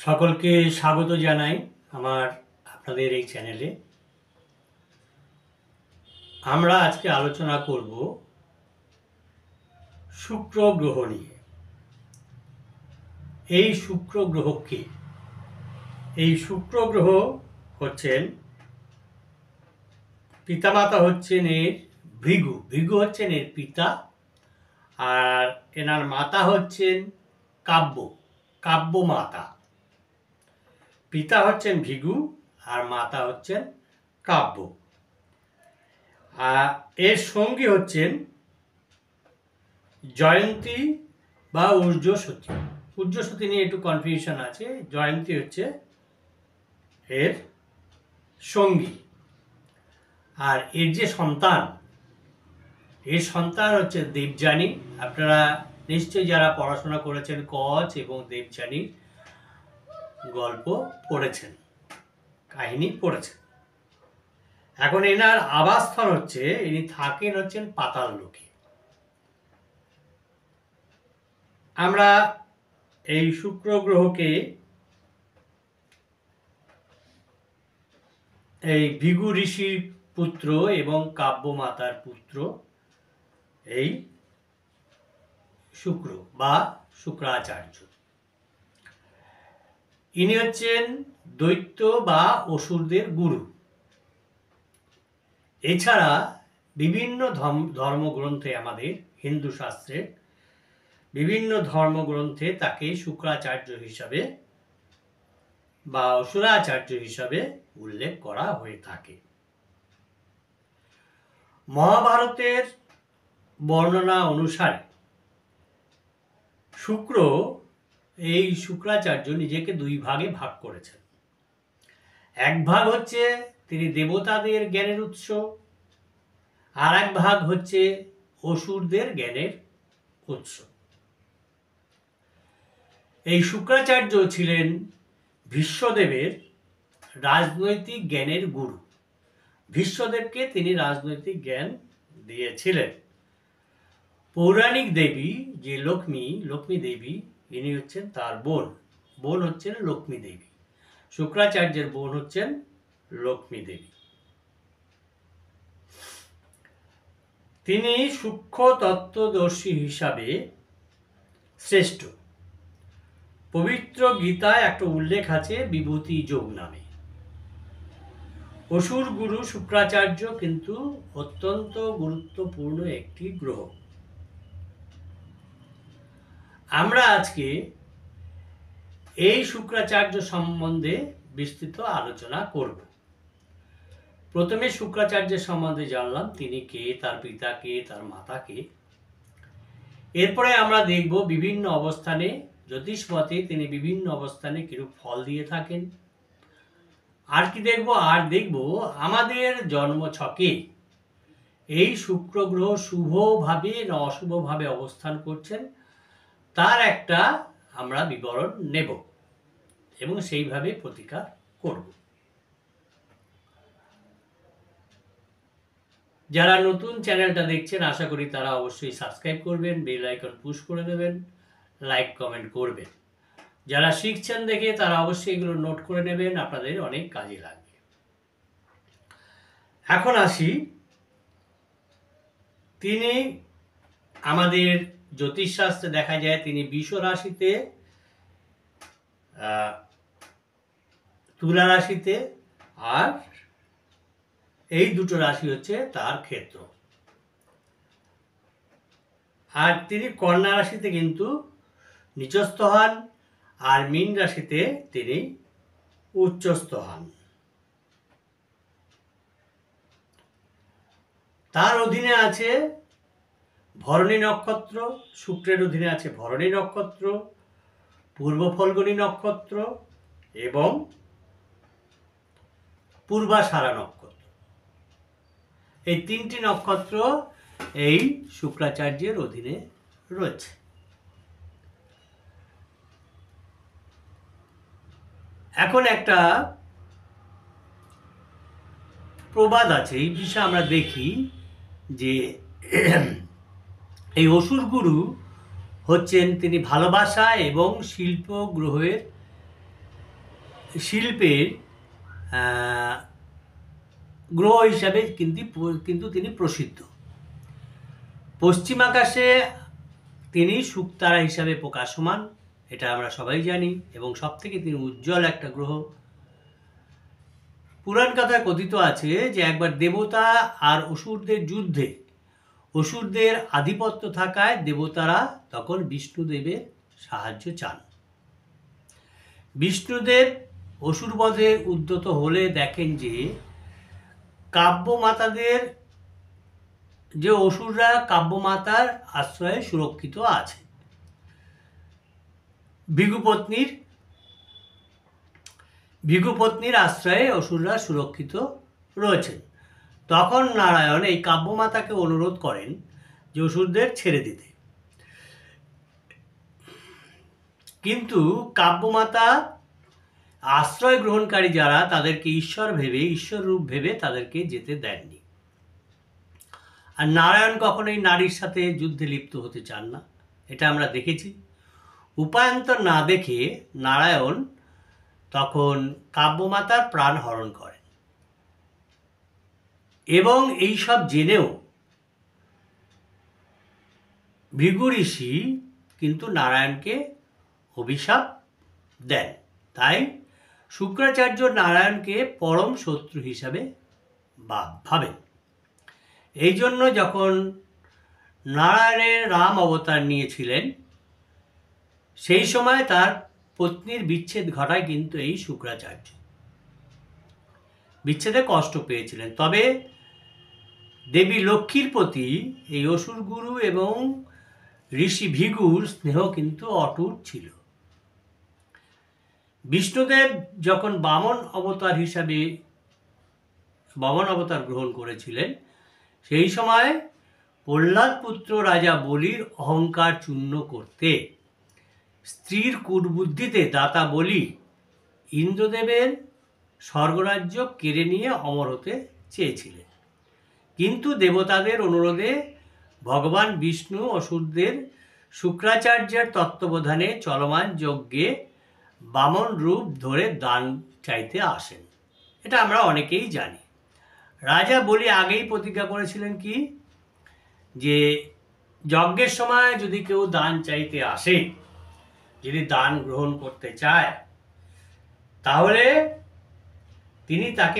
সকলকে স্বাগত জানাই আপনাদের এই চ্যানেলে। আমরা আজকে আলোচনা করব শুক্র গ্রহ নিয়ে। এই শুক্র গ্রহ কে? এই শুক্র গ্রহ হচ্ছেন পিতামাতা হচ্ছেন এর ভৃগু। ভৃগু হচ্ছেন এর পিতা, আর এনার মাতা হচ্ছেন কাব্য মাতা। পিতা হচ্ছেন ভৃগু আর মাতা হচ্ছেন কাব্য। আর এর সঙ্গী হচ্ছেন জয়ন্তী বা ঊর্ধ্বসতী। ঊর্ধ্বসতী নিয়ে একটু কনফিউশন আছে। জয়ন্তী হচ্ছে এর সঙ্গী। আর এর যে সন্তান, এর সন্তান হচ্ছে দেবযানী। আপনারা নিশ্চয়ই যারা পড়াশোনা করেছেন কচ এবং দেবযানীর গল্প পড়েছেন, কাহিনী পড়েছেন। এখন এনার আবাসস্থান হচ্ছে, ইনি থাকেন হচ্ছেন পাতাল লোকে। আমরা এই শুক্র গ্রহকে এই ভৃগু ঋষির পুত্র এবং কাব্য মাতার পুত্র এই শুক্র বা শুক্রাচার্য। ইনি হচ্ছেন দৈত্য বা অসুরদের গুরু। এছাড়া বিভিন্ন ধর্মগ্রন্থে, আমাদের হিন্দু শাস্ত্রের বিভিন্ন ধর্মগ্রন্থে তাকে শুক্রাচার্য হিসাবে বা অসুরাচার্য হিসাবে উল্লেখ করা হয়ে থাকে। মহাভারতের বর্ণনা অনুসারে শুক্র এই শুক্রাচার্য নিজেকে দুই ভাগে ভাগ করেছেন। এক ভাগ হচ্ছে তিনি দেবতাদের জ্ঞানের উৎস, আর এক ভাগ হচ্ছে অসুরদের জ্ঞানের উৎস। এই শুক্রাচার্য ছিলেন ভীষ্মদেবের রাজনৈতিক জ্ঞানের গুরু। ভীষ্মদেবকে তিনি রাজনৈতিক জ্ঞান দিয়েছিলেন। পৌরাণিক দেবী যে লক্ষ্মী দেবী, ইনি হচ্ছেন তার বোন হচ্ছেন লক্ষ্মী দেবী। শুক্রাচার্যের বোন হচ্ছেন লক্ষ্মী দেবী। তিনি সূক্ষ্ম তত্ত্বদর্শী হিসাবে শ্রেষ্ঠ। পবিত্র গীতায় একটা উল্লেখ আছে বিভূতি যোগ নামে। অসুর গুরু শুক্রাচার্য কিন্তু অত্যন্ত গুরুত্বপূর্ণ একটি গ্রহ। আমরা আজকে এই শুক্রাচার্য সম্বন্ধে বিস্তৃত আলোচনা করব। প্রথমে শুক্রাচার্যের সম্বন্ধে জানলাম, তিনি কে, তার পিতা কে, তার মাতা কে। এরপরে আমরা দেখব বিভিন্ন অবস্থানে, জ্যোতিষমতে তিনি বিভিন্ন অবস্থানে কিরূপ ফল দিয়ে থাকেন। আর কি দেখব? আর দেখব আমাদের জন্মছকে এই শুক্র গ্রহ শুভভাবে না অশুভভাবে অবস্থান করছেন, তার একটা আমরা বিবরণ নেব এবং সেইভাবে প্রতিকার করব। যারা নতুন চ্যানেলটা দেখছেন, আশা করি তারা অবশ্যই সাবস্ক্রাইব করবেন, বেল আইকন পুশ করে দেবেন, লাইক কমেন্ট করবেন। যারা শিখছেন দেখে তারা অবশ্যই এগুলো নোট করে নেবেন, আপনাদের অনেক কাজে লাগবে। এখন আসি, তিনি আমাদের জ্যোতিষশাস্ত্রে দেখা যায় তিনি বৃষ রাশিতে, তুলা রাশিতে, আর এই দুটো রাশি হচ্ছে তার ক্ষেত্র। আর তিনি কন্যা রাশিতে কিন্তু নিচস্থ হন, আর মীন রাশিতে তিনি উচ্চস্থ হন। তার অধীনে আছে ভরণী নক্ষত্র, শুক্রের অধীনে আছে ভরণী নক্ষত্র, পূর্ব ফল্গুনী নক্ষত্র এবং পূর্বাষাঢ়া নক্ষত্র। এই তিনটি নক্ষত্র এই শুক্রাচার্যের অধীনে রয়েছে। এখন একটা প্রবাদ আছে, এই বিষয়ে আমরা দেখি যে এই অসুর গুরু হচ্ছেন তিনি ভালোবাসা এবং শিল্প গ্রহের শিল্পের গ্রহ হিসাবে কিন্তু তিনি প্রসিদ্ধ। পশ্চিম আকাশে তিনি শুকতারা হিসাবে প্রকাশমান, এটা আমরা সবাই জানি, এবং সবথেকে তিনি উজ্জ্বল একটা গ্রহ। পুরাণ কথায় কথিত আছে যে একবার দেবতা আর অসুরদের যুদ্ধে অসুরদের আধিপত্য থাকায় দেবতারা তখন বিষ্ণুদেবের সাহায্য চান। বিষ্ণুদেব অসুরবধে উদ্যত হলে দেখেন যে কাব্যমাতাদের যে অসুররা কাব্যমাতার আশ্রয়ে সুরক্ষিত আছে, ভৃগুপত্নীর আশ্রয়ে অসুররা সুরক্ষিত রয়েছেন। তখন নারায়ণ এই কাব্যমাতাকে অনুরোধ করেন যে অসুরদের ছেড়ে দিতে, কিন্তু কাব্যমাতা আশ্রয় গ্রহণকারী যারা তাদেরকে ঈশ্বর রূপ ভেবে তাদেরকে যেতে দেননি। আর নারায়ণ কখনোই নারীর সাথে যুদ্ধে লিপ্ত হতে চান না, এটা আমরা দেখেছি। উপায়ান্তর না দেখে নারায়ণ তখন কাব্যমাতার প্রাণ হরণ করেন, এবং এইসব জেনেও ভৃগু ঋষি কিন্তু নারায়ণকে অভিশাপ দেন। তাই শুক্রাচার্য নারায়ণকে পরম শত্রু হিসাবে ভাবেন। এই জন্য যখন নারায়ণের রাম অবতার নিয়েছিলেন, সেই সময় তার পত্নীর বিচ্ছেদ ঘটায় কিন্তু এই শুক্রাচার্য, বিচ্ছেদে কষ্ট পেয়েছিলেন। তবে দেবী লক্ষ্মীর প্রতি এই অসুর গুরু এবং ঋষি ভৃগুর স্নেহ কিন্তু অটুট ছিল। বিষ্ণুদেব যখন বামন অবতার গ্রহণ করেছিলেন, সেই সময় প্রহ্লাদ পুত্র রাজা বলির অহংকার চূর্ণ করতে স্ত্রীর কুটবুদ্ধিতে দাতা বলি ইন্দ্রদেবের স্বর্গরাজ্য কেড়ে নিয়ে অমর হতে চেয়েছিলেন, কিন্তু দেবতাদের অনুরোধে ভগবান বিষ্ণু অসুরদের শুক্রাচার্যের তত্ত্বাবধানে চলমান যজ্ঞে বামন রূপ ধরে দান চাইতে আসেন। এটা আমরা অনেকেই জানি। রাজা বলি আগেই প্রতিজ্ঞা করেছিলেন কি, যে যজ্ঞের সময় যদি কেউ দান চাইতে আসে, যদি দান গ্রহণ করতে চায়, তাহলে তিনি তাকে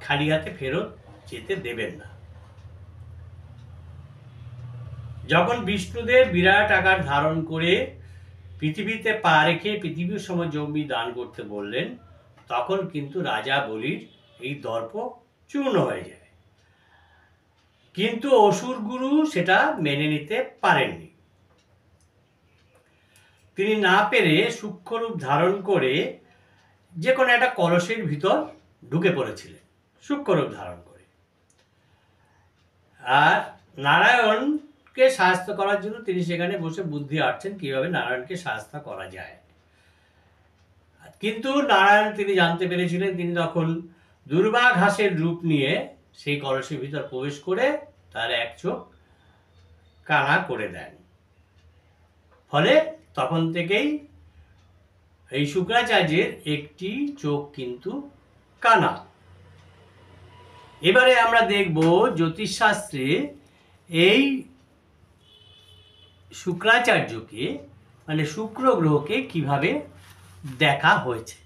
খালি হাতে ফেরত যেতে দেবেন না। যখন বিষ্ণুদেব বিরাট আকার ধারণ করে পৃথিবীতে পা রেখে পৃথিবীর সময় জমি দান করতে বললেন, তখন কিন্তু রাজা বলির এই দর্প চূর্ণ হয়ে যায়। কিন্তু অসুর গুরু সেটা মেনে নিতে পারেননি। তিনি না পেরে সূক্ষ্মরূপ ধারণ করে যে কোনো একটা কলসের ভিতর ঢুকে পড়েছিলেন, সূক্ষ্মরূপ ধারণ করে। আর নারায়ণকে সাহায্য করার জন্য তিনি সেখানে বসে বুদ্ধি আঁটছেন কিভাবে নারায়ণকে সাহায্য করা যায়। কিন্তু নারায়ণ তিনি জানতে পেরেছিলেন, তিনি তখন দুর্বাঘাসের রূপ নিয়ে সেই কলসের ভিতর প্রবেশ করে তার এক চোখ কানা করে দেন। ফলে তখন থেকেই এই শুক্রাচার্যের একটি চোখ কিন্তু কানা। এবারে আমরা দেখব জ্যোতিষশাস্ত্রে এই শুক্রাচার্যকে মানে শুক্র গ্রহকে কিভাবে দেখা হয়েছে।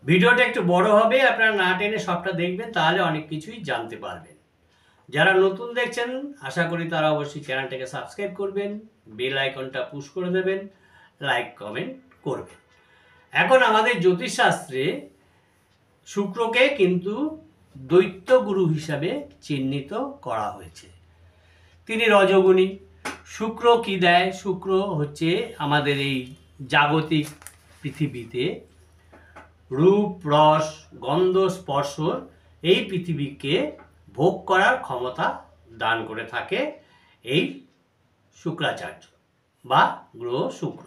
ভিডিওটা একটু বড় হবে, আপনারা না টেনে সবটা দেখবেন, তাহলে অনেক কিছুই জানতে পারবেন। যারা নতুন দেখছেন আশা করি তারা অবশ্যই চ্যানেলটাকে সাবস্ক্রাইব করবেন, বেল আইকনটা পুশ করে দেবেন, লাইক কমেন্ট করবেন। এখন আমাদের জ্যোতিষশাস্ত্রে শুক্রকে কিন্তু দৈত্য গুরু হিসাবে চিহ্নিত করা হয়েছে। তিনি রজগুণী। শুক্র কি দেয়? শুক্র হচ্ছে আমাদের এই জাগতিক পৃথিবীতে রূপ, রস, গন্ধ, স্পর্শ এই পৃথিবীকে ভোগ করার ক্ষমতা দান করে থাকে এই শুক্রাচার্য বা গ্রহ শুক্র।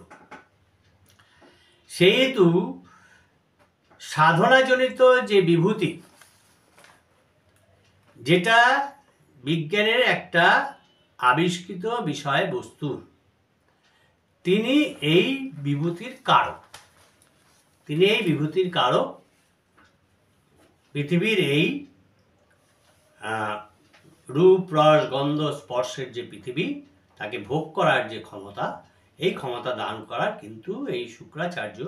সেহেতু সাধনাজনিত যে বিভূতি, যেটা বিজ্ঞানের একটা আবিষ্কৃত বিষয় বস্তুর তিনি এই বিভূতির কারক। তিনি এই বিভূতির কারক। পৃথিবীর এই রূপ রস গন্ধ স্পর্শের যে পৃথিবী, তাকে ভোগ করার যে ক্ষমতা, এই ক্ষমতা দান করার কিন্তু এই শুক্রাচার্য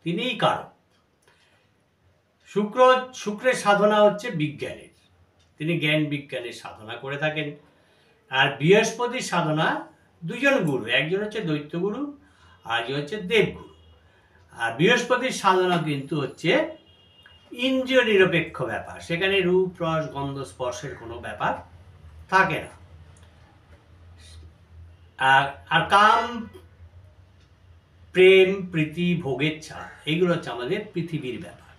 তিনিই কারক। শুক্রের সাধনা হচ্ছে বিজ্ঞানের, তিনি জ্ঞান বিজ্ঞানের সাধনা করে থাকেন। আর বৃহস্পতির সাধনা দুজন গুরু, একজন হচ্ছে দৈত্যগুরু আর একজন হচ্ছে দেবগুরু। আর বৃহস্পতির সাধনা কিন্তু হচ্ছে ইন্দ্রিয় নিরপেক্ষ ব্যাপার, সেখানে রূপ রস গন্ধ স্পর্শের কোনো ব্যাপার থাকে না। আর কাম প্রেম প্রীতি ভোগেচ্ছা এইগুলো হচ্ছে আমাদের পৃথিবীর ব্যাপার,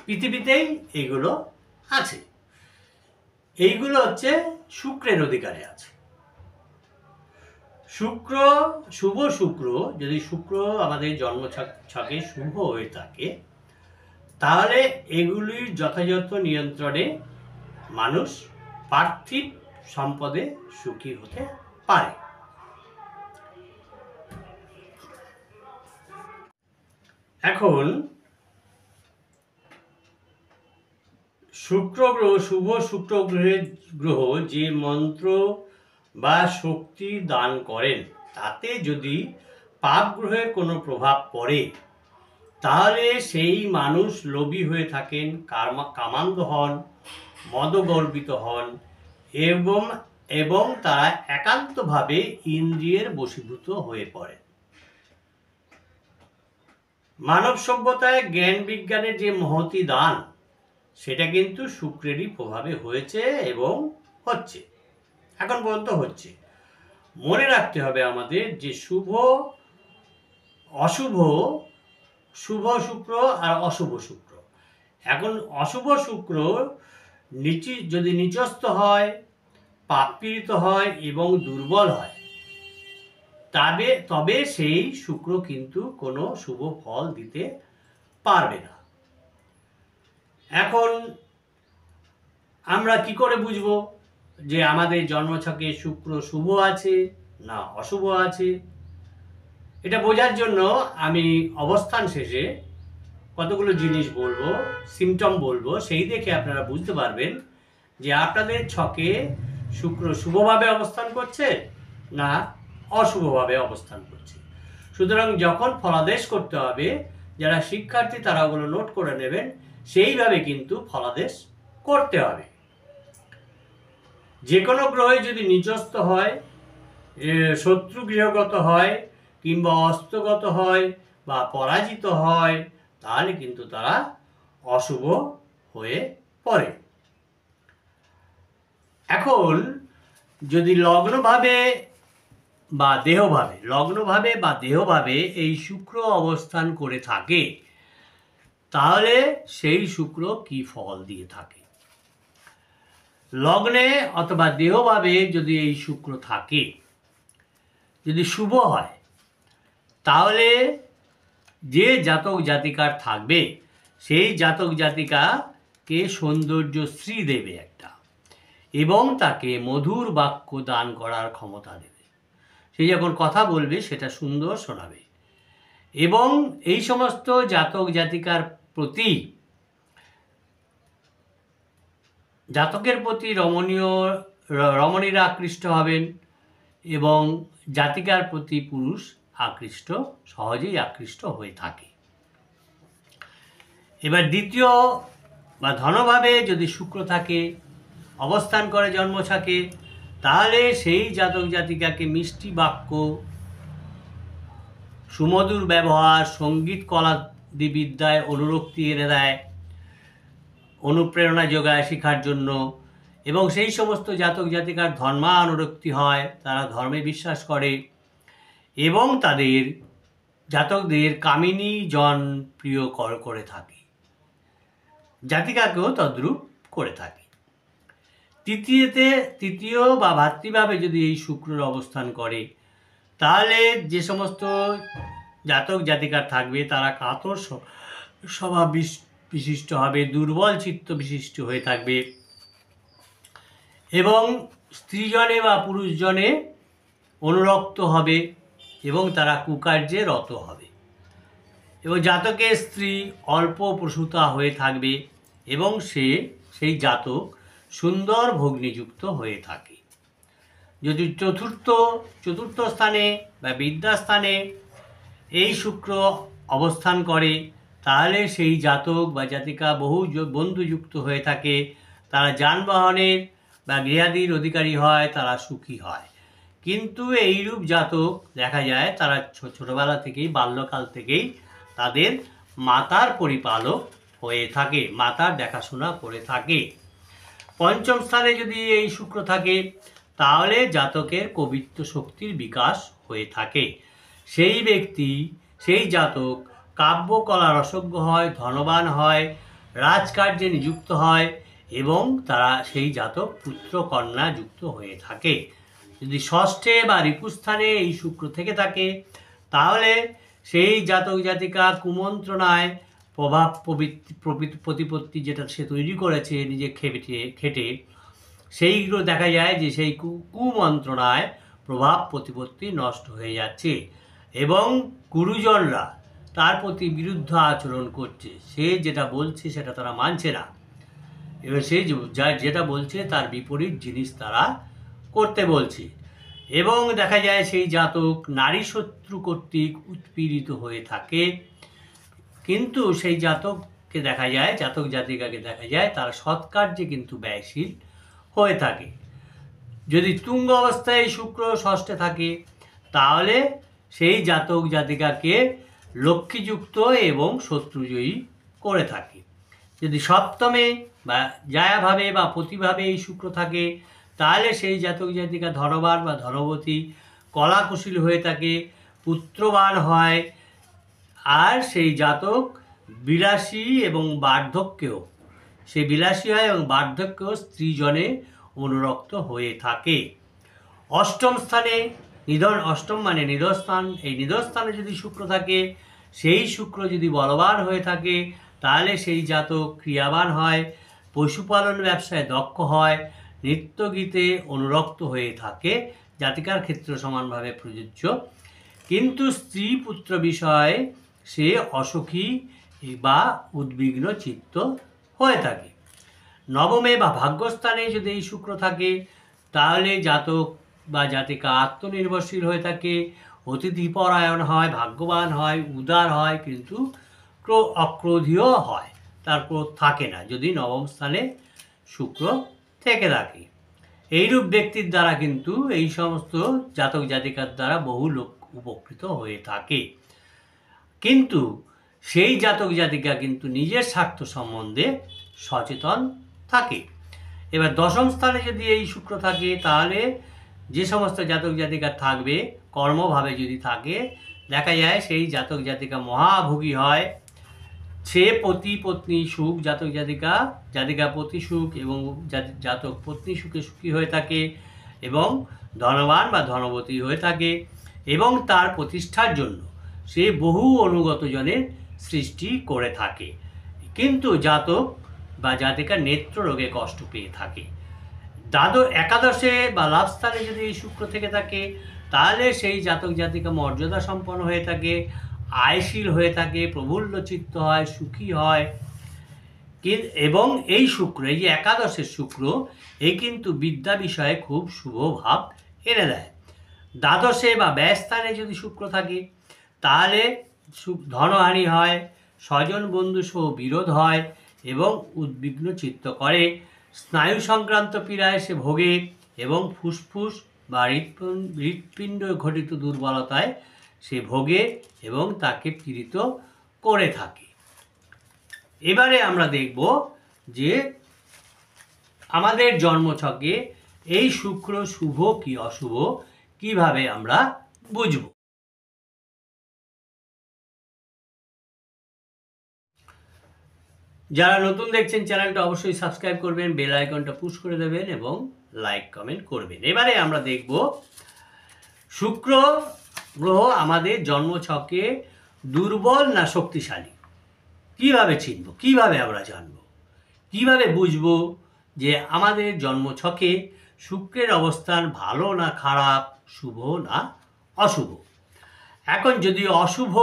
পৃথিবীতেই এইগুলো আছে, এইগুলো হচ্ছে শুক্রের অধিকারে আছে। শুক্র, শুভ শুক্র, যদি শুক্র আমাদের জন্ম ছকে শুভ হয়ে থাকে, তাহলে এগুলির যথাযথ নিয়ন্ত্রণে মানুষ পার্থিব সম্পদে সুখী হতে পারে। এখন শুক্র গ্রহ, শুভ শুক্র গ্রহ যে মন্ত্র বা শক্তি দান করেন, তাতে যদি পাপ গ্রহের কোনো প্রভাব পড়ে, তাহলে সেই মানুষ লোভী হয়ে থাকেন, কামান্ধ হন, মদগর্বিত হন এবং তারা একান্তভাবে ইন্দ্রিয়ের বশীভূত হয়ে পড়ে। মানব সভ্যতায় জ্ঞান বিজ্ঞানের যে মহতি দান, সেটা কিন্তু শুক্রেরই প্রভাবে হয়েছে এবং হচ্ছে, এখন পর্যন্ত হচ্ছে। মনে রাখতে হবে আমাদের যে শুভ অশুভ, শুভ শুক্র আর অশুভ শুক্র। এখন অশুভ শুক্র যদি নিচস্থ হয়, পাপপীড়িত হয় এবং দুর্বল হয়, তবে সেই শুক্র কিন্তু কোনো শুভ ফল দিতে পারবে না। এখন আমরা কি করে বুঝবো যে আমাদের জন্মছকে শুক্র শুভ আছে না অশুভ আছে? এটা বোঝার জন্য আমি অবস্থান শেষে কতগুলো জিনিস বলবো, সিমটম বলবো, সেই দেখে আপনারা বুঝতে পারবেন যে আপনাদের ছকে শুক্র শুভভাবে অবস্থান করছে না অশুভভাবে অবস্থান করছে। সুতরাং যখন ফলাদেশ করতে হবে, যারা শিক্ষার্থী তারা ওগুলো নোট করে নেবেন, সেইভাবে কিন্তু ফলাদেশ করতে হবে। যে কোনো গ্রহে যদি নিচস্থ হয়, শত্রু গৃহগত হয় কিংবা অস্ত্রগত হয় বা পরাজিত হয়, তাহলে কিন্তু তারা অশুভ হয়ে পড়ে। এখন যদি লগ্নভাবে বা দেহভাবে এই শুক্র অবস্থান করে থাকে, তাহলে সেই শুক্র কি ফল দিয়ে থাকে? লগ্নে অথবা দেহভাবে যদি এই শুক্র থাকে, যদি শুভ হয়, তাহলে যে জাতক জাতিকার থাকবে, সেই জাতক জাতিকাকে সৌন্দর্য শ্রী দেবে একটা, এবং তাকে মধুর বাক্য দান করার ক্ষমতা দেবে। সে যখন কথা বলবে সেটা সুন্দর শোনাবে, এবং এই সমস্ত জাতক জাতিকার প্রতি, জাতকের প্রতি রমণীরা আকৃষ্ট হবেন এবং জাতিকার প্রতি পুরুষ সহজেই আকৃষ্ট হয়ে থাকে। এবার দ্বিতীয় বা ধনভাবে যদি শুক্র থাকে, অবস্থান করে জন্মছকে, তাহলে সেই জাতক জাতিকাকে মিষ্টি বাক্য, সুমধুর ব্যবহার, সঙ্গীত কলাদি বিদ্যায় অনুরক্তি এনে দেয়, অনুপ্রেরণা যোগায় শেখার জন্য, এবং সেই সমস্ত জাতক জাতিকার ধর্মানুরক্তি হয়, তারা ধর্মে বিশ্বাস করে এবং তাদের জাতকদের কামিনী জন প্রিয় করে থাকে, জাতিকাকেও তদ্রূপ করে থাকে। তৃতীয় বা ভাতৃভাবে যদি এই শুক্রের অবস্থান করে, তাহলে যে সমস্ত জাতক জাতিকার থাকবে তারা কাতর স্বভাব বিশিষ্ট হবে, দুর্বল চিত্ত বিশিষ্ট হয়ে থাকবে এবং স্ত্রীজনে বা পুরুষজনে অনুরক্ত হবে এবং তারা কুকার্যে রত হবে। এবং জাতকের স্ত্রী অল্প প্রসূতা হয়ে থাকবে এবং সেই জাতক সুন্দর ভগ্নিযুক্ত হয়ে থাকে। যদি চতুর্থ স্থানে বা বিদ্যাস্থানে এই শুক্র অবস্থান করে, তাহলে সেই জাতক বা জাতিকা বহু বন্ধুযুক্ত হয়ে থাকে, তারা যানবাহনের বা গৃহাদির অধিকারী হয়, তারা সুখী হয়। কিন্তু এইরূপ জাতক দেখা যায় তারা ছোটবেলা থেকেই, বাল্যকাল থেকেই তাদের মাতার পরিপালক হয়ে থাকে, মাতার দেখাশোনা করে থাকে। পঞ্চম স্থানে যদি এই শুক্র থাকে, তাহলে জাতকের কবিত্ব শক্তির বিকাশ হয়ে থাকে। সেই জাতক কাব্যকলা রসজ্ঞ হয়, ধনবান হয়, রাজকার্যে নিযুক্ত হয় এবং তারা সেই জাতক পুত্র কন্যা যুক্ত হয়ে থাকে। যদি ষষ্ঠে বা রিপুস্থানে এই শুক্র থেকে থাকে, তাহলে সেই জাতক জাতিকা কুমন্ত্রণায় প্রভাব প্রতিপত্তি যেটা সে তৈরি করেছে নিজে খেটে, সেইগুলো দেখা যায় যে সেই কুমন্ত্রণায় প্রভাব প্রতিপত্তি নষ্ট হয়ে যাচ্ছে এবং গুরুজনরা তার প্রতি বিরুদ্ধ আচরণ করছে। সে যেটা বলছে সেটা তারা মানছে না, এবার সে যেটা বলছে তার বিপরীত জিনিস তারা করতে বলছে। এবং দেখা যায় সেই জাতক নারী শত্রু কর্তৃক উৎপীড়িত হয়ে থাকে। কিন্তু সেই জাতক জাতিকাকে দেখা যায় তারা সৎকার্যে কিন্তু ব্যয়শীল হয়ে থাকে। যদি তুঙ্গ অবস্থায় শুক্র ষষ্ঠে থাকে, তাহলে সেই জাতক জাতিকাকে লক্ষ্মীযুক্ত এবং শত্রুজয়ী করে থাকে। যদি সপ্তমে বা জায়াভাবে বা প্রতিভাবে এই শুক্র থাকে, তাহলে সেই জাতক জাতিকা ধনবান বা ধনবতী, কলাকুশলী হয়ে থাকে, পুত্রবান হয়। আর সেই জাতক বিলাসী এবং বার্ধক্যেও স্ত্রীজনে অনুরক্ত হয়ে থাকে। অষ্টম স্থানে অষ্টম মানে নিধস্থান, এই নিধস্থানে যদি শুক্র থাকে, সেই শুক্র যদি বলবান হয়ে থাকে, তাহলে সেই জাতক ক্রিয়াবান হয়, পশুপালন ব্যবসায় দক্ষ হয়, নৃত্যগীতে অনুরক্ত হয়ে থাকে, জাতিকার ক্ষেত্রে সমানভাবে প্রযোজ্য। কিন্তু স্ত্রী পুত্র বিষয়ে সে অসুখী বা উদ্বিগ্ন চিত্ত হয়ে থাকে। নবমে বা ভাগ্যস্থানে যদি এই শুক্র থাকে, তাহলে জাতক বা জাতিকা আত্মনির্ভরশীল হয়ে থাকে, অতিথিপরায়ণ হয়, ভাগ্যবান হয়, উদার হয়, কিন্তু অক্রোধীয় হয়, তার ক্রোধ থাকে না যদি নবম স্থানে শুক্র থেকে থাকে। এইরূপ ব্যক্তির দ্বারা কিন্তু এই সমস্ত জাতক জাতিকার দ্বারা বহু লোক উপকৃত হয়ে থাকে। কিন্তু সেই জাতক জাতিকা কিন্তু নিজের স্বার্থ সম্বন্ধে সচেতন থাকে। এবার দশম স্থানে যদি এই শুক্র থাকে, তাহলে যে সমস্ত জাতক জাতিকা থাকবে কর্মভাবে যদি থাকে, দেখা যায় সেই জাতক জাতিকা মহাভোগী হয়। সে পতি পত্নী সুখ, জাতক জাতিকা পতি সুখ এবং জাতক পত্নী সুখে সুখী হয়ে থাকে এবং ধনবান বা ধনবতী হয়ে থাকে এবং তার প্রতিষ্ঠার জন্য সে বহু অনুগত জনের সৃষ্টি করে থাকে। কিন্তু জাতক বা জাতিকা নেত্র রোগে কষ্ট পেয়ে থাকে। একাদশে বা লাভস্থানে যদি এই শুক্র থেকে থাকে, তাহলে সেই জাতক জাতিকা মর্যাদা সম্পন্ন হয়ে থাকে, আয়শীল হয়ে থাকে, প্রফুল্ল চিত্ত হয়, সুখী হয়। এবং এই শুক্র, এই যে একাদশের শুক্র, এই কিন্তু বিদ্যা বিষয়ে খুব শুভ ভাব এনে দেয়। দ্বাদশে বা ব্যয়স্থানে যদি শুক্র থাকে, তাহলে ধনহানি হয়, স্বজন বন্ধু সহ বিরোধ হয় এবং উদ্বিগ্ন চিত্ত করে, স্নায়ু সংক্রান্ত পীড়ায় সে ভোগে এবং ফুসফুস বা হৃৎপিণ্ড ঘটিত দুর্বলতায় সে ভোগে এবং তাকে পীড়িত করে থাকে। এবারে আমরা দেখব যে আমাদের জন্মছকে এই শুক্র শুভ কি অশুভ কিভাবে আমরা বুঝব। যারা নতুন দেখছেন চ্যানেলটা অবশ্যই সাবস্ক্রাইব করবেন, বেল আইকনটা পুশ করে দেবেন এবং লাইক কমেন্ট করবেন। এবারে আমরা দেখব শুক্র গ্রহ আমাদের জন্মছকে দুর্বল না শক্তিশালী কিভাবে চিনব, কিভাবে আমরা জানব, কিভাবে বুঝব যে আমাদের জন্মছকে শুক্রের অবস্থান ভালো না খারাপ, শুভ না অশুভ। এখন যদি অশুভ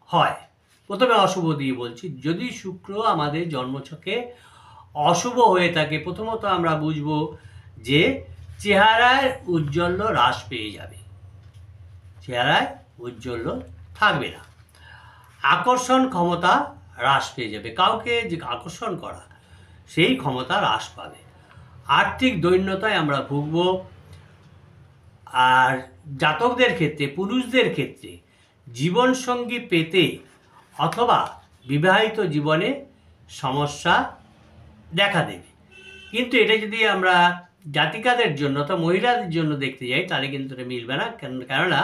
হয়, প্রথমে অশুভ দিয়ে বলছি, যদি শুক্র আমাদের জন্মছকে অশুভ হয়ে থাকে, প্রথমত আমরা বুঝব যে চেহারায় উজ্জ্বল্য হ্রাস পেয়ে যাবে, চেহারায় উজ্জ্বল্য থাকবে না, আকর্ষণ ক্ষমতা হ্রাস পেয়ে যাবে, কাউকে যে আকর্ষণ করা সেই ক্ষমতা হ্রাস পাবে, আর্থিক দৈন্যতায় আমরা ভুগব। আর জাতকদের ক্ষেত্রে, পুরুষদের ক্ষেত্রে জীবনসঙ্গী পেতে অথবা বিবাহিত জীবনে সমস্যা দেখা দেবে। কিন্তু এটা যদি আমরা জাতিকাদের জন্য অথবা মহিলাদের জন্য দেখতে যাই তাহলে কিন্তু এটা মিলবে না, কেননা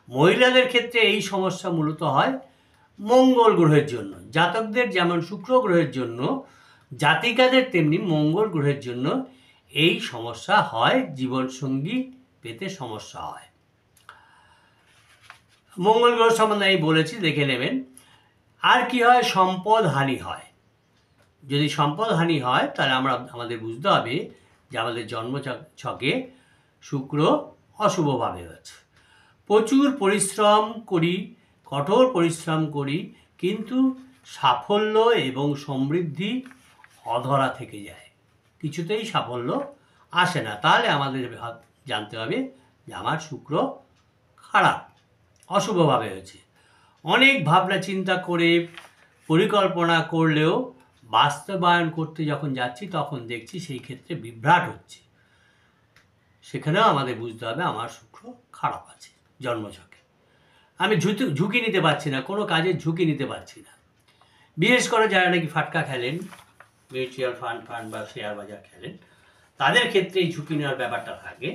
মহিলাদের ক্ষেত্রে এই সমস্যা মূলত হয় মঙ্গল গ্রহের জন্য। জাতকদের যেমন শুক্র গ্রহের জন্য, জাতিকাদের তেমনি মঙ্গল গ্রহের জন্য এই সমস্যা হয়, জীবনসঙ্গী পেতে সমস্যা হয়। মঙ্গল গ্রহ সম্বন্ধে আমি বলেছি, দেখে নেবেন। আর কি হয়, সম্পদ হানি হয়। যদি সম্পদ হানি হয় তাহলে আমাদের বুঝতে হবে যে আমাদের জন্মছকে শুক্র অশুভভাবে হচ্ছে। প্রচুর পরিশ্রম করি, কঠোর পরিশ্রম করি, কিন্তু সাফল্য এবং সমৃদ্ধি অধরা থেকে যায়, কিছুতেই সাফল্য আসে না। তাহলে আমাদের জানতে হবে যে আমার শুক্র খারাপ, অশুভভাবে হয়েছে। অনেক ভাবনা চিন্তা করে পরিকল্পনা করলেও বাস্তবায়ন করতে যখন যাচ্ছি তখন দেখছি সেই ক্ষেত্রে বিভ্রাট হচ্ছে, সেখানেও আমাদের বুঝতে হবে আমার শুক্র খারাপ আছে জন্মছকে। আমি ঝুঁকি নিতে পারছি না, কোনো কাজের ঝুঁকি নিতে পারছি না। বিশেষ করে যারা নাকি ফাটকা খেলেন, মিউচুয়াল ফান্ড বা শেয়ার বাজার খেলেন, তাদের ক্ষেত্রে এই ঝুঁকি নেওয়ার ব্যাপারটা থাকে।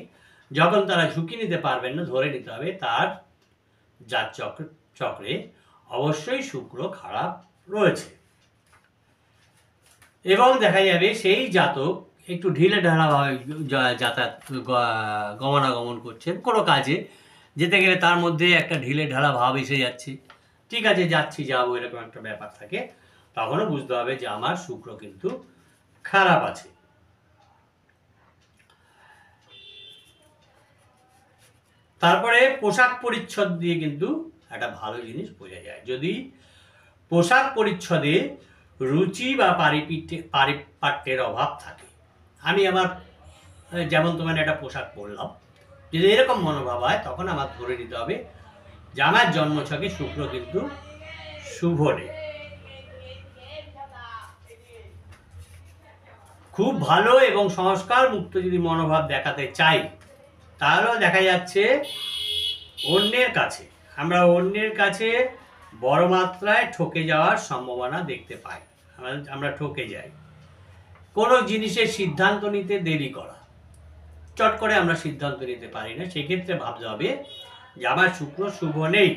যখন তারা ঝুঁকি নিতে পারবেন না, ধরে নিতে হবে তার যার চক্রে অবশ্যই শুক্র খারাপ রয়েছে। এবং দেখা যাবে সেই জাতক একটু ঢিলে ঢালাভাবে যাতায়াত গমনাগমন করছেন, কোনো কাজে যেতে গেলে তার মধ্যে একটা ঢিলে ঢালা ভাব এসে যাচ্ছে, ঠিক আছে যাচ্ছি যাবো, এরকম একটা ব্যাপার থাকে, তখনও বুঝতে হবে যে আমার শুক্র কিন্তু খারাপ আছে। তারপরে পোশাক পরিচ্ছদ দিয়ে কিন্তু একটা ভালো জিনিস বোঝা যায়। যদি পোশাক পরিচ্ছদে রুচি বা পারিপাট্যের অভাব থাকে, আমি আমার যেমন তোমার একটা পোশাক পরলাম, যদি এরকম মনোভাব হয় তখন আমার ধরে নিতে হবে যে আমার জন্মছকে শুক্র কিন্তু শুভ নেই। খুব ভালো এবং সংস্কার মুক্ত যদি মনোভাব দেখাতে চাই তাহলেও দেখা যাচ্ছে আমরা অন্যের কাছে বড় মাত্রায় ঠকে যাওয়ার সম্ভাবনা দেখতে পাই। আমরা ঠকে যাই। কোনো জিনিসের সিদ্ধান্ত নিতে দেরি করা, চট করে আমরা সিদ্ধান্ত নিতে পারি না, সেক্ষেত্রে ভাবতে হবে যে আমার শুক্র শুভ নেই।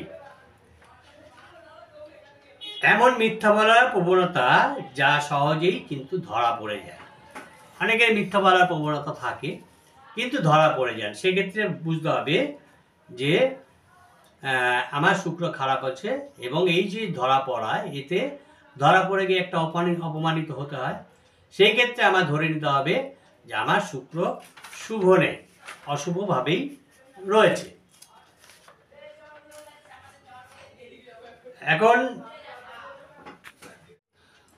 এমন মিথ্যা বলার প্রবণতা যা সহজেই কিন্তু ধরা পড়ে যায়। অনেকের মিথ্যা বলার প্রবণতা থাকে কিন্তু ধরা পড়ে যান, সেক্ষেত্রে বুঝতে হবে যে আমার শুক্র খারাপ আছে। এবং এই যে ধরা পড়া, এতে ধরা পড়ে গিয়ে একটা অপমানিত হতে হয়, সেই ক্ষেত্রে আমার ধরে নিতে হবে যে আমার শুক্র শুভ নেই, অশুভভাবেই রয়েছে। এখন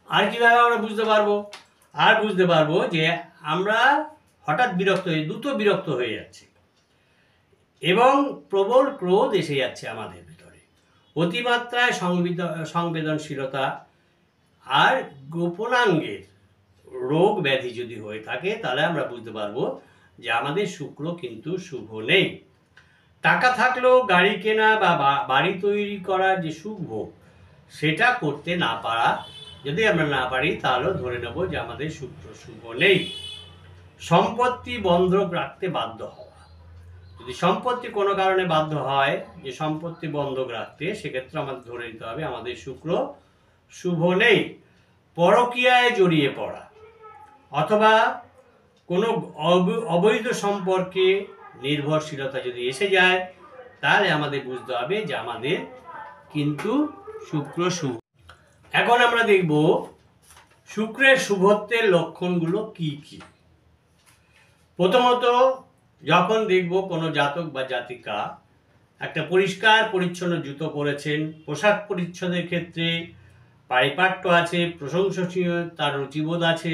আর কিভাবে আমরা বুঝতে পারবো যে আমরা হঠাৎ দ্রুত বিরক্ত হয়ে যাচ্ছি এবং প্রবল ক্রোধ এসে যাচ্ছে আমাদের ভিতরে, অতিমাত্রায় সংবেদনশীলতা আর গোপনাঙ্গের রোগ ব্যাধি যদি হয়ে থাকে তাহলে আমরা বুঝতে পারবো যে আমাদের শুক্র কিন্তু শুভ নেই। টাকা থাকলেও গাড়ি কেনা বা বাড়ি তৈরি করার যে সুখ ভোগ সেটা করতে না পারা, যদি আমরা না পারি তাহলেও ধরে নেব যে আমাদের শুক্র শুভ নেই। সম্পত্তি বন্ধক রাখতে বাধ্য হওয়া, যদি সম্পত্তি কোনো কারণে বাধ্য হয় যে সম্পত্তি বন্ধক রাখতে, সেক্ষেত্রে আমাদের ধরে নিতে হবে আমাদের শুক্র শুভ নেই। পরকীয়ায় জড়িয়ে পড়া অথবা কোনো অবৈধ সম্পর্কে নির্ভরশীলতা যদি এসে যায় তাহলে আমাদের বুঝতে হবে যে আমাদের কিন্তু শুক্র শুভ। এখন আমরা দেখব শুক্রের শুভত্বের লক্ষণগুলো কি কি। প্রথমত, যখন দেখব কোনো জাতক বা জাতিকা একটা পরিষ্কার পরিচ্ছন্ন জুতো পরেছেন, পোশাক পরিচ্ছদের ক্ষেত্রে পারিপাট্য আছে, প্রশংসনীয়, তার রুচিবোধ আছে,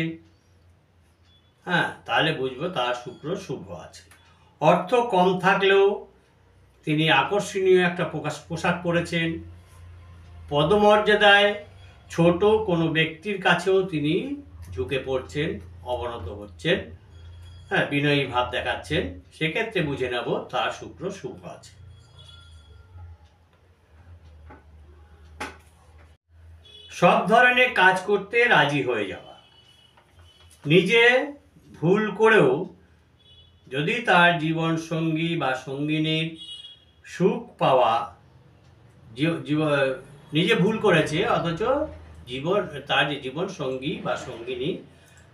হ্যাঁ, তাহলে বুঝবো তার শুক্র শুভ আছে। অর্থ কম থাকলেও তিনি আকর্ষণীয় একটা পোশাক পরেছেন, পদমর্যাদায় ছোট কোনো ব্যক্তির কাছেও তিনি ঝুঁকে পড়ছেন, অবনত হচ্ছেন, হ্যাঁ, বিনয়ী ভাব দেখাচ্ছেন, সেক্ষেত্রে বুঝে নেব তার শুক্র শুভ আছে। সব ধরনের কাজ করতে রাজি হয়ে যাওয়া, নিজে ভুল করেও যদি তার জীবন সঙ্গী বা সঙ্গিনীর সুখ পাওয়া, নিজে ভুল করেছে অথচ তার যে জীবন সঙ্গী বা সঙ্গিনী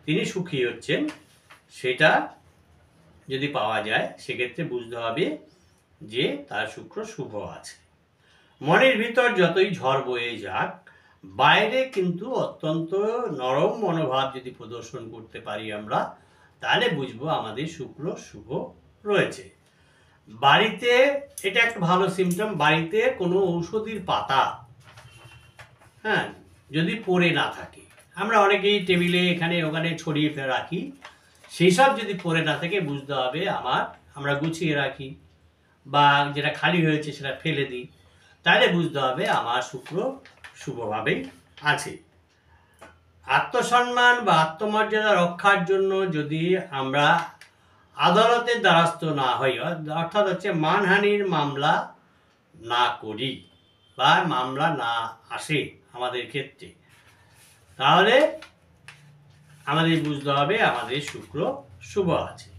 তিনি সুখী হচ্ছেন, সেটা যদি পাওয়া যায় সেক্ষেত্রে বুঝতে হবে যে তার শুক্র শুভ আছে। মনের ভিতর যতই ঝড় বয়ে যাক, বাইরে কিন্তু অত্যন্ত নরম মনোভাব যদি প্রদর্শন করতে পারি আমরা, তাহলে বুঝবো আমাদের শুক্র শুভ রয়েছে। বাড়িতে এটা একটা ভালো সিমটম, বাড়িতে কোনো ঔষধির পাতা, হ্যাঁ, যদি পড়ে না থাকে, আমরা অনেকেই টেবিলে এখানে ওখানে ছড়িয়ে রাখি, সেই সব যদি পড়ে না থাকে বুঝতে হবে আমরা গুছিয়ে রাখি বা যেটা খালি হয়েছে সেটা ফেলে দিই, তাহলে বুঝতে হবে আমার শুক্র শুভভাবেই আছে। আত্মসম্মান বা আত্মমর্যাদা রক্ষার জন্য যদি আমরা আদালতের দ্বারস্থ না হই, অর্থাৎ হচ্ছে মানহানির মামলা না করি বা মামলা না আসে আমাদের ক্ষেত্রে, তাহলে আমাদের বুঝতে হবে আমাদের শুক্র শুভ আছে।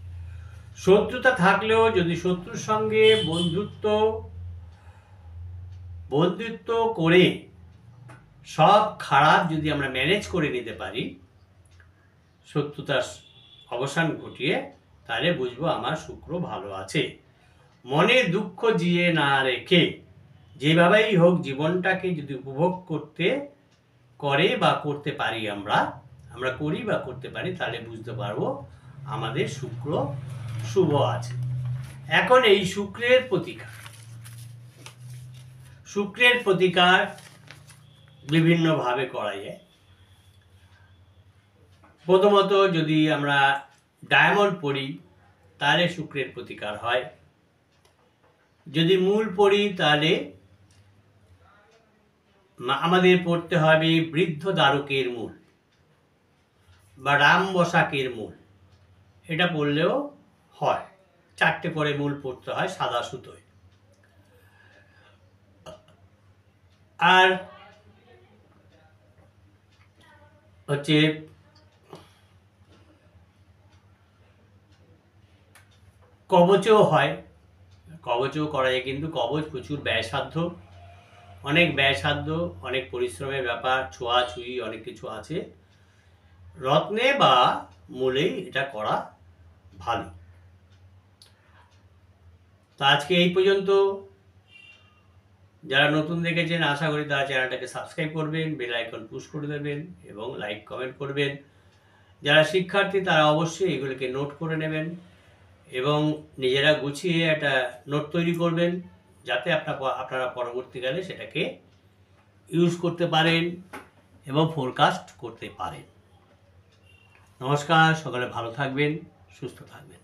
শত্রুতা থাকলেও যদি শত্রুর সঙ্গে বন্ধুত্ব করে সব খারাপ যদি আমরা ম্যানেজ করে নিতে পারি, শত্রুতার অবসান ঘটিয়ে, তাহলে বুঝবো আমার শুক্র ভালো আছে। মনে দুঃখ জিয়ে না রেখে যেভাবেই হোক জীবনটাকে যদি উপভোগ করতে পারি আমরা করি বা করতে পারি, তাহলে বুঝতে পারবো আমাদের শুক্র শুভ আছে। এখন এই শুক্রের প্রতিকার বিভিন্নভাবে করা যায়। প্রথমত যদি আমরা ডায়মন্ড পড়ি তাহলে শুক্রের প্রতিকার হয়, যদি মূল পড়ি তাহলে আমাদের পড়তে হবে বৃদ্ধ দ্বারকের মূল বা রাম বসাকের মূল, এটা পড়লেও হয়। 4টে করে মূল পড়তে হয় সাদা সুতোয়। আর হচ্ছে কবচও হয়, কবচও করা যায়, কিন্তু কবচ প্রচুর ব্যয়সাধ্য, অনেক পরিশ্রমের ব্যাপার, ছোঁয়াছুঁয়ি অনেক কিছু আছে। রত্নে বা মূলেই এটা করা ভালো। তো আজকে এই পর্যন্ত। যারা নতুন দেখেছেন আশা করি তারা চ্যানেলটাকে সাবস্ক্রাইব করবেন, বেল আইকন পুশ করে দেবেন এবং লাইক কমেন্ট করবেন। যারা শিক্ষার্থী তারা অবশ্যই এগুলোকে নোট করে নেবেন এবং নিজেরা গুছিয়ে একটা নোট তৈরি করবেন, যাতে আপনারা পরবর্তীকালে সেটাকে ইউজ করতে পারেন এবং ফোরকাস্ট করতে পারেন। নমস্কার, সকলে ভালো থাকবেন, সুস্থ থাকবেন।